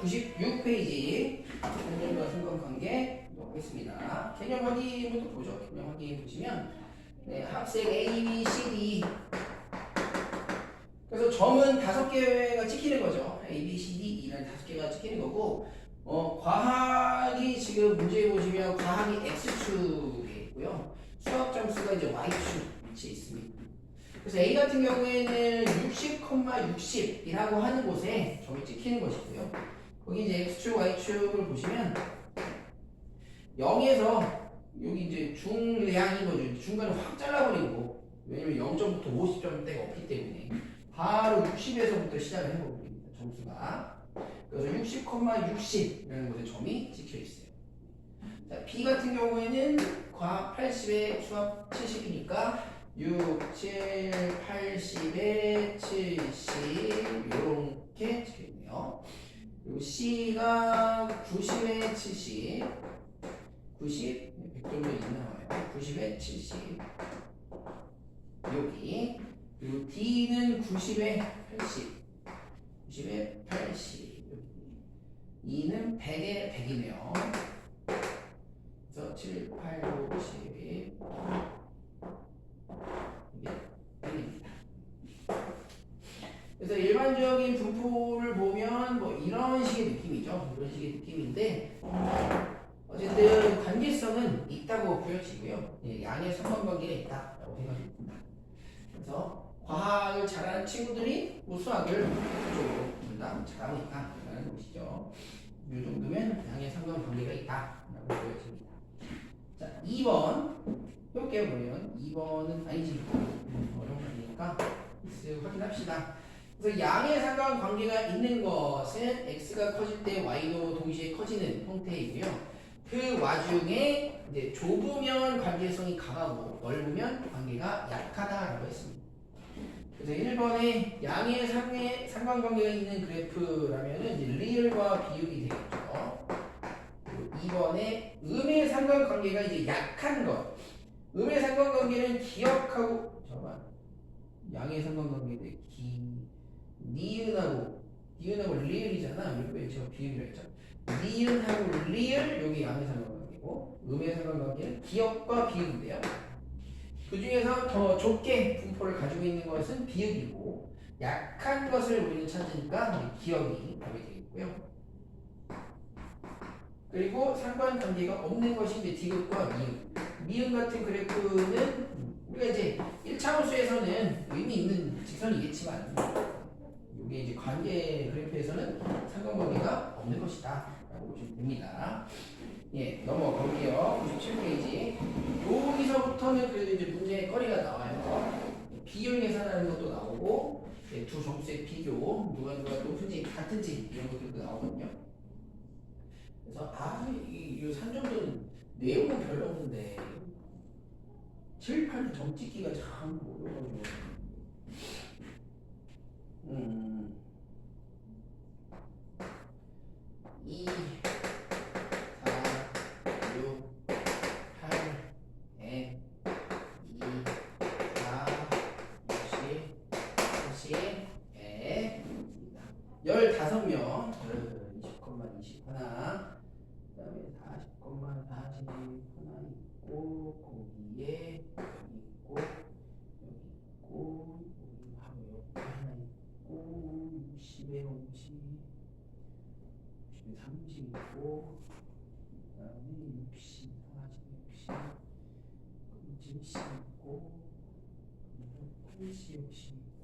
96페이지 개념과 상관관계 보겠습니다. 개념 확인부터 보죠. 개념 확인 보시면 네, 합색 A, B, C, D. 그래서 점은 5개가 찍히는 거죠. A, B, C, D 이런 5개가 찍히는 거고, 과학이 지금 문제 보시면 과학이 X축에 있고요. 수학 점수가 이제 Y축 위치에 있습니다. 그래서 A 같은 경우에는 60,60이라고 하는 곳에 점이 찍히는 것이고요. 거기 이제 X축, Y축을 보시면 0에서 여기 이제 중량인 거죠. 중간을 확 잘라버리고, 왜냐면 0점부터 50점대가 없기 때문에 바로 60에서부터 시작을 해봅니다. 점수가. 그래서 60,60이라는 곳에 점이 찍혀 있어요. 자, B 같은 경우에는 과학 80에 수학 70이니까 6, 7, 80에 70 이렇게 찍혀 있네요. 그리고 C가 90에 70, 90, 100 정도 나와요. 90에 70 여기. 그리고 D는 90에 80, 90에 80 여기. E는 100에 100이네요. 그래서 7, 8, 9, 10 이게 100입니다. 그래서 일반적인 분포를 보면 뭐 이런 식의 느낌이죠. 이런 식의 느낌인데 어쨌든 관계성은 있다고 보여지고요. 예, 양의 상관관계가 있다라고 생각합니다. 그래서 과학을 잘하는 친구들이 뭐 수학을 적극적으로 둘다 잘하고 있다라는 것이죠. 이 정도면 양의 상관관계가 있다라고 보여집니다. 자, 2번 해볼게요. 그러면 2번은 아니지. 어려운 거니까 X 확인합시다. 그래서 양의 상관관계가 있는 것은 X가 커질 때 Y도 동시에 커지는 형태이고요. 그 와중에 이제 좁으면 관계성이 강하고 넓으면 관계가 약하다라고 했습니다. 그래서 1번에 양의 상관관계가 있는 그래프라면은 이제 리을과 비율이 되겠죠. 그리고 2번에 음의 상관관계가 이제 약한 것. 음의 상관관계는 기억하고 잠깐만. 양의 상관관계인데 니은하고 리을이잖아. 왜 제가 비율이라 했죠? 니은하고 리을 여기 양의 상관관계고 음의 상관관계는 기억과 비읍인데요. 그 중에서 더 좁게 분포를 가지고 있는 것은 비읍이고 약한 것을 우리는 찾으니까 기억이 답이 되겠고요. 그리고 상관관계가 없는 것이 이제 디귿과 미음. 미음 같은 그래프는 우리가 이제 1차원수에서는 의미 있는 직선이겠지만 이게 이제 관계 그래프에서는 상관관계가 없는 것이다 라고 보시면 됩니다. 예, 넘어가 볼게요. 97페이지. 여기서부터는 그래도 이제 문제의 거리가 나와요. 비율 계산하는 것도 나오고, 예, 두 점수의 비교, 누가 높은지 같은지 이런 것들도 나오거든요. 그래서 이 3점도는 내용은 별로 없는데 7, 8 점 찍기가 참 어려워가지고 2, 4, 6, 8, 100, 2, 4, 60, 70, 100 15명 20,20 하나 그 다음에 40,40 하나 있고 거기에 여기 있고 여기 있고 여기 하고 여기 하나 있고 60에 50 30 있고 그 다음에 60 40 60 70 있고 80 60 있고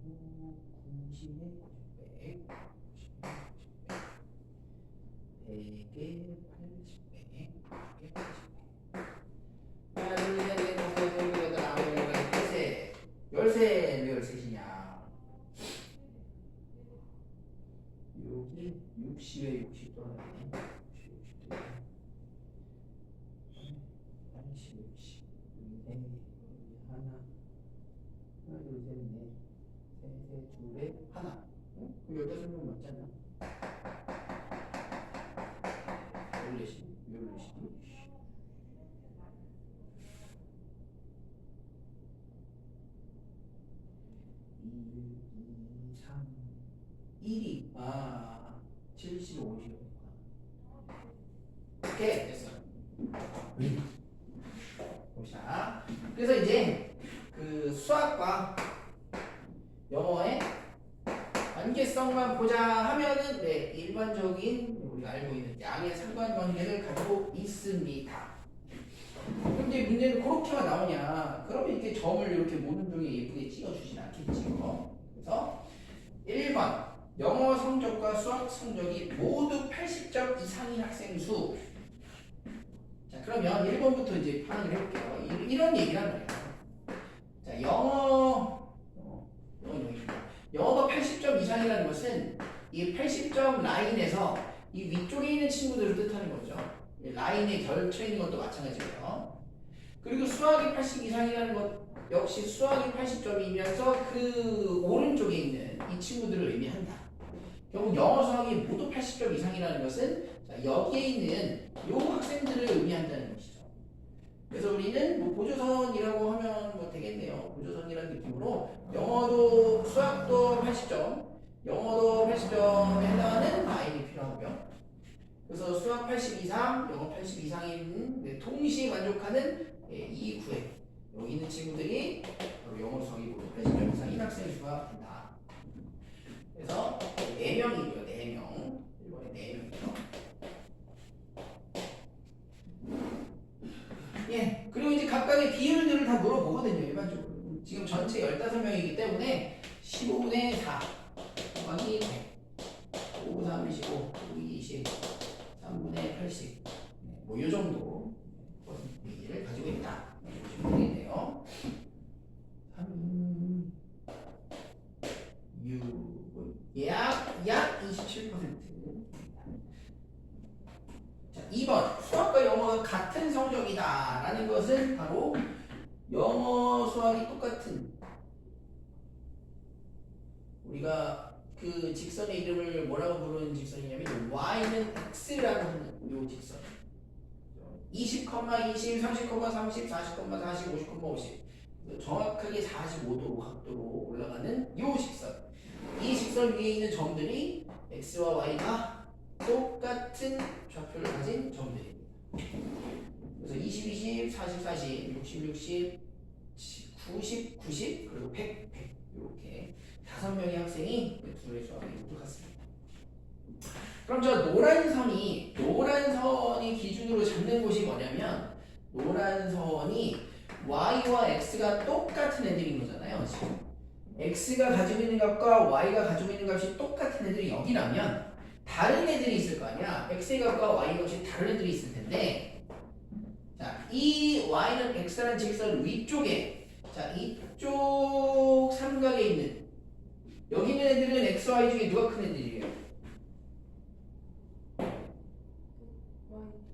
그리고 90에 90 100에 80 100에 80 열세 왜 13이냐 여기 60에 60 떨어지네 60 80 60 여기 하나 둘 셋 넷 둘에 하나 응? 그럼 15명 맞잖아 14시 1, 2, 3, 1이 75, 50. 오케이, 됐어. 보자. 그래서 이제 그 수학과 영어의 관계성만 보자 하면은 네, 일반적인 우리가 알고 있는 양의 상관관계를 가지고 있습니다. 근데 문제는 그렇게만 나오냐? 그러면 이렇게 점을 이렇게 모든 종에 예쁘게 찍어주진 않겠지요. 그래서 1번 영어 성적과 수학 성적이 모두 80점 이상인 학생 수. 자, 그러면 1번부터 이제 파악을 해볼게요. 이런 얘기를 한 거예요. 자, 영어가 80점 이상이라는 것은 이 80점 라인에서 이 위쪽에 있는 친구들을 뜻하는 거죠. 라인에 걸쳐 있는 것도 마찬가지고요. 그리고 수학이 80 이상이라는 것 역시 수학이 80점이면서 그 오른쪽에 있는 이 친구들을 의미한다. 결국 영어 수학이 모두 80점 이상이라는 것은 자, 여기에 있는 이 학생들을 의미한다는 것이죠. 그래서 우리는 뭐 보조선이라고 하면 뭐 되겠네요. 보조선이라는 느낌으로 영어도 수학도 80점, 영어도 80점에 해당하는 라인이 필요하고요. 그래서 수학 80 이상, 영어 80 이상인 동시에 만족하는 이 구획 여기 있는 친구들이 바로 영어 수학이 모두 80점 이상인 학생 수가 된다. 그래서 4명이고요. 4명. 이번에 4명이죠. 예, 그리고 이제 각각의 비율들을 다 물어보거든요. 일반적으로. 지금 전체 15명이기 때문에 15분의 4 곱하기 100 5, 3, 25, 5, 20 3분의 80 뭐 이 정도 비율을 가지고 있다. 보시면 되겠네요. 3, 6, 약 27%. 자, 2번 수학과 영어가 같은 성적이다 라는 것은 바로 영어 수학이 똑같은 우리가 그 직선의 이름을 뭐라고 부르는 직선이냐면 y는 x라고 하는 이 직선 20, 20, 30, 30, 40, 40, 50, 50 정확하게 45도 각도로 올라가는 이 직선 이 직선 위에 있는 점들이 x와 y가 똑같은 좌표를 가진 점들입니다. 그래서 20, 20, 40, 40, 60, 60, 90, 90 그리고 100, 100 이렇게 5명의 학생이 둘의 수학이 똑같습니다. 그럼 저 노란 선이 기준으로 잡는 곳이 뭐냐면 노란 선이 y와 x가 똑같은 애들인 거잖아요. 지금 x가 가지고 있는 값과 y가 가지고 있는 값이 똑같은 애들이 여기라면 다른 애들이 있을 거 아니야. x의 값과 y 값이 다른 애들이 있을 텐데 자, 이 y는 x라는 직선 위쪽에 자, 이쪽 삼각에 있는 여기 있는 애들은 x, y 중에 누가 큰 애들이에요?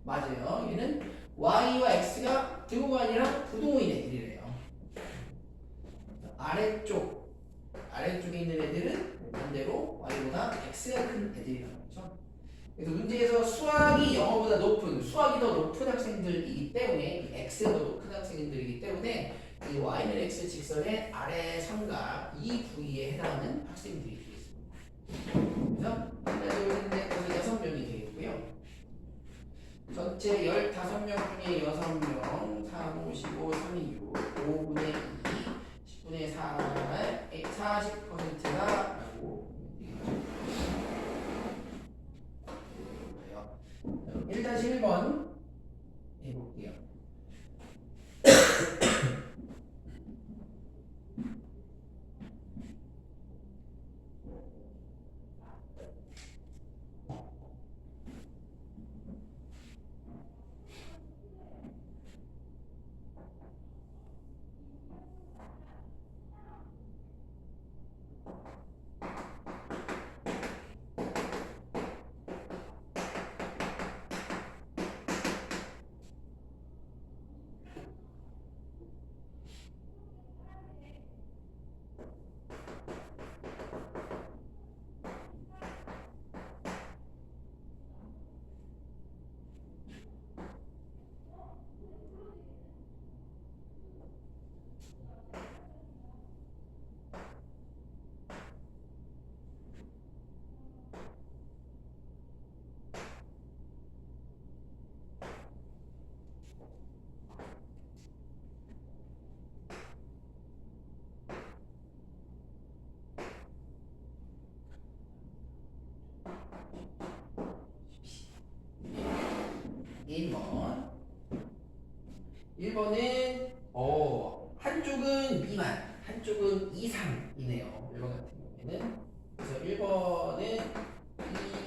맞아요. 얘는 y와 x가 등호가 아니라 부등호인 애들이래요. 아래쪽에 있는 애들은 반대로 y보다 x가 큰 애들이라는 거죠. 그래서 문제에서 수학이 영어보다 수학이 더 높은 학생들이기 때문에 x가 더 높은 학생들이기 때문에 이 y는 x 직선의 아래 삼각 이 부위에 해당하는 학생들이 되겠습니다. 그래서 하나, 둘, 셋, 넷, 다섯, 6명이 되겠고요. 전체 15명 중에 6명 3, 5, 15, 3, 6 5분의 2 10분의 4 40%가 라고 1-1번 해볼게요. 1번. 1번은 한쪽은 미만, 한쪽은 이상이네요. 1번 같은 경우에는. 그래서 1번은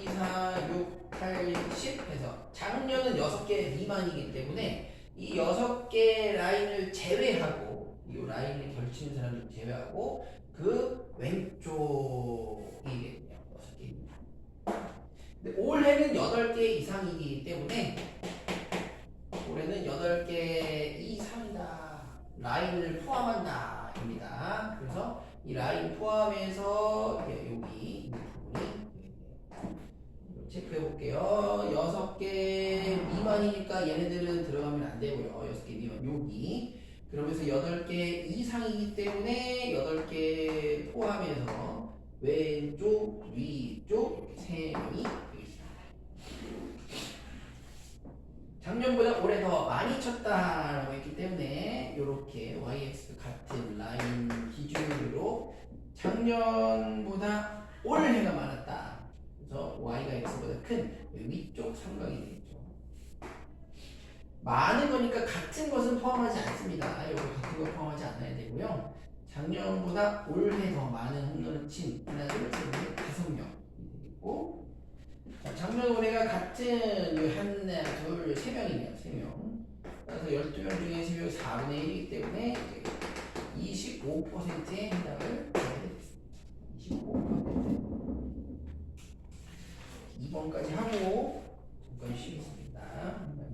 2, 4, 6, 8, 10 해서 작년은 6개 미만이기 때문에 이 6개 라인을 제외하고 이 라인을 걸치는 사람을 제외하고 그 왼쪽이겠네요. 6개입니다. 근데 올해는 8개 이상이기 때문에 올해는 8개 이상이다. 라인을 포함한다. 입니다. 그래서 이 라인 포함해서 여기 이 부분이 체크해 볼게요. 6개 미만이니까 얘네들은 들어가면 안 되고요. 6개 미만 여기. 그러면서 8개 이상이기 때문에 8개 포함해서 왼쪽, 위쪽 이렇게 3명이 되겠습니다. 작년보다 올해 더 많이 쳤다라고 했기 때문에 이렇게 YX 같은 라인 기준으로 작년보다 올해가 많았다. 그래서 Y가 X보다 큰 위쪽 삼각이 되겠죠. 많은 거니까 같은 것은 포함하지 않습니다. 이거 같은 거 포함하지 않아야 되고요. 작년보다 올해 더 많은 홈런을 친 하나둘 셋넷 5명이 되겠고, 자, 작년 올해가 같은 하나 둘 3명이네요. 3명. 그래서 12명 중에 3명 4분의 1이기 때문에 25%에 해당을 해야 되겠습니다. 25%. 2번까지 하고 잠깐 쉬겠습니다.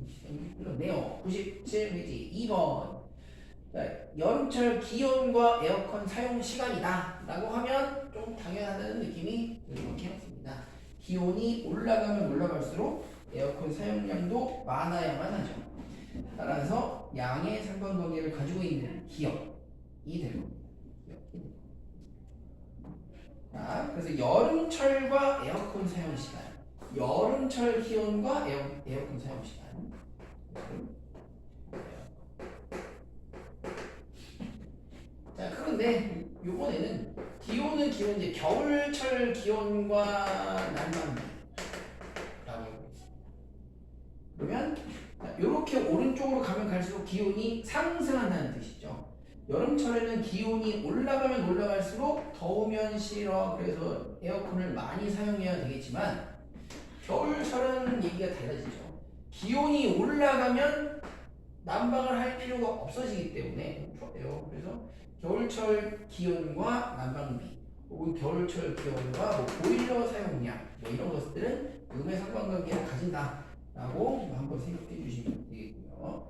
시간이 흘렀네요. 97페이지 2번. 자, 여름철 기온과 에어컨 사용 시간이다 라고 하면 좀 당연하다는 느낌이 이렇게 없습니다. 기온이 올라가면 올라갈수록 에어컨 사용량도 많아야만 하죠. 따라서 양의 상관관계를 가지고 있는 기업이 될 겁니다. 자, 그래서 여름철과 에어컨 사용 시간, 여름철 기온과 에어컨 사용 시간. 자, 그런데 이번에는 기온은 이제 겨울철 기온과 난방비라고 하고 있습니다. 그러면 이렇게 오른쪽으로 가면 갈수록 기온이 상승한다는 뜻이죠. 여름철에는 기온이 올라가면 올라갈수록 더우면 싫어. 그래서 에어컨을 많이 사용해야 되겠지만 겨울철은 얘기가 달라지죠. 기온이 올라가면 난방을 할 필요가 없어지기 때문에 좋아요. 그래서 겨울철 기온과 난방비 혹은 겨울철 기온과 보일러 사용량 이런 것들은 음의 상관관계를 가진다라고 한번 생각해 주시면 되겠고요.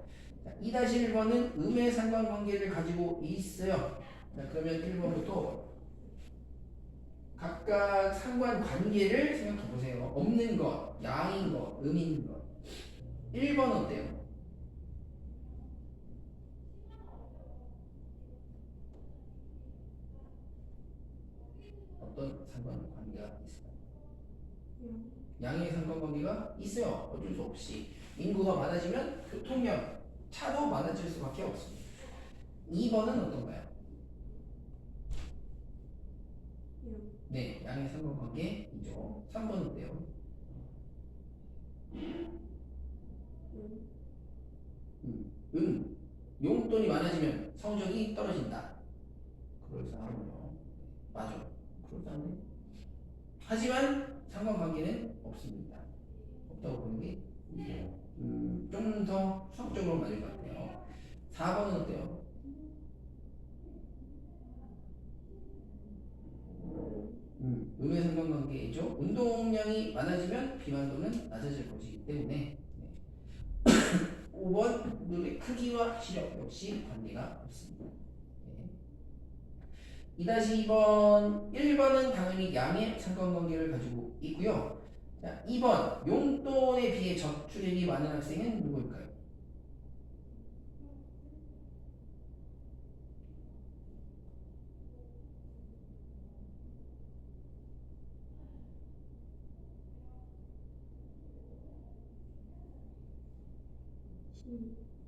2-1번은 음의 상관관계를 가지고 있어요. 자, 그러면 1번부터 각각 상관관계를 생각해 보세요. 없는 것, 양인 것, 음인 것. 1번 어때요? 어떤 상관관계가 있을까요? 양의 상관관계가 있어요. 어쩔 수 없이. 인구가 많아지면 교통량, 차도 많아질 수밖에 없습니다. 2번은 어떤가요? 네, 양의 상관관계이죠. 3번은 어때요? 용돈이 많아지면 성적이 떨어진다. 그럴싸하군요. 맞아. 그럴싸한데. 하지만 상관관계는 없습니다. 없다고 보는 게 좀 더 수학적으로 맞을 것 같아요. 4번은 어때요? 음의 상관관계이죠. 운동량이 많아지면 비만도는 낮아질 것이기 때문에 5번 눈의 크기와 시력 역시 관계가 없습니다. 2-2번 1번은 당연히 양의 상관관계를 가지고 있고요. 자, 2번 용돈에 비해 저출액이 많은 학생은 누구일까요?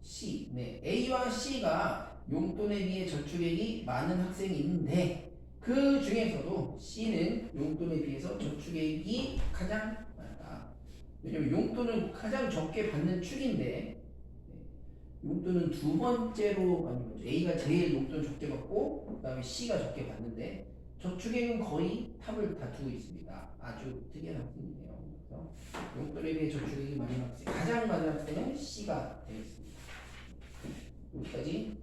C. 네, A와 C가 용돈에 비해 저축액이 많은 학생이 있는데 그 중에서도 C는 용돈에 비해서 저축액이 가장 많다. 왜냐면 용돈은 가장 적게 받는 축인데 용돈은 두 번째로 아니면 A가 제일 용돈 적게 받고 그다음에 C가 적게 받는데 저축에는 거의 탑을 다투고 있습니다. 아주 특이한 학생이네요. 그래서 용돈에 비해 저축이 많은 학생, 가장 많은 학생은 C가 되겠습니다. 여기까지